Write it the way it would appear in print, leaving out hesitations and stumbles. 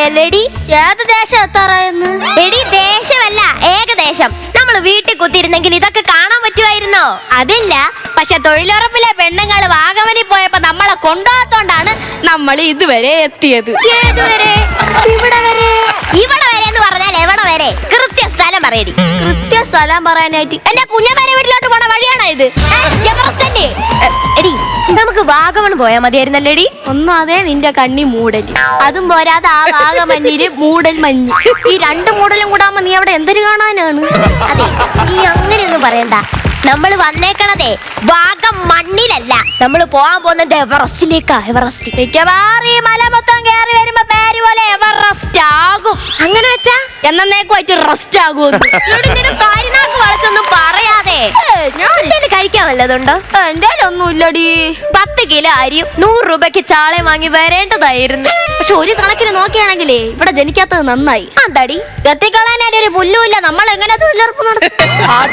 എത്താറായല്ലേടി? ഏത് ദേശം എത്താറായെന്ന്? എടി ദേശമല്ല, ഏകദേശം. നമ്മൾ വീട്ടിൽ കുത്തിയിരുന്നെങ്കിൽ ഇതൊക്കെ കാണാൻ പറ്റുമായിരുന്നോ? അതില്ല, പക്ഷെ തൊഴിലുറപ്പിലെ പെണ്ണുങ്ങൾ വാഗമനിൽ പോയപ്പോ നമ്മളെ കൊണ്ടുപോകാത്തോണ്ടാണ് നമ്മൾ ഇതുവരെ എത്തിയത്. ഏതുവരെ? ഇവിടെ വരെ. ഇവിടെ വരെ എന്ന് പറഞ്ഞാൽ എവിടെ വരെ? കൃത്യ സ്ഥലം പറയടി. കൃത്യ സ്ഥലം പറയാനായിട്ട് എന്റെ കുഞ്ഞമ്മേനെ വീട്ടിലോട്ട് പോണ വഴിയാണോ ഇത്? എവറസ്റ്റ് അല്ലേ? എടി, നമുക്ക് വാഗമൺ പോയാ മതിയായിരുന്നല്ലേടി? ഒന്നാതെ നിന്റെ കണ്ണി മൂടൽ, അതും പോരാതെ ആ വാഗമണ്ണില് മൂടൽ മഞ്ഞ്. ഈ രണ്ട് മൂടലും കൂടാകുമ്പോ നീ അവിടെ എന്തൊരു കാണാനാണ്? അതെ, നീ അങ്ങനെയൊന്നും പറയണ്ട. നമ്മൾ വന്നേക്കണതേ വാഗമണ്ണിലല്ല, നമ്മൾ പോകാൻ പോകുന്നത് എവറസ്റ്റിലേക്കാ. എവറസ്റ്റ് മിക്കവാറും ഈ മല മൊത്തം കയറി വരുമ്പോ പേര് പോലെ എവറസ്റ്റ് ആകും. അങ്ങനെ വെച്ചാ എന്നേക്കുമായിട്ട് റെസ്റ്റ് ആകും. കാര്യനാക്ക് വളച്ചൊന്നും പറയാതെ ഞാൻ കഴിക്കാൻ വല്ലതുണ്ടോ? എന്റെ ഒന്നും ഇല്ലടി. 10 കിലോ അരിയും 100 രൂപയ്ക്ക് ചാളയും വാങ്ങി വരേണ്ടതായിരുന്നു. പക്ഷെ ഒരു കണക്കിന് നോക്കിയാണെങ്കിലേ ഇവിടെ ജനിക്കാത്തത് നന്നായി. എന്താടി? എത്തിക്കളയാൻ ഒരു പുല്ലുമില്ല. നമ്മൾ എങ്ങനെ തൊഴിലുറപ്പ് നടത്തും?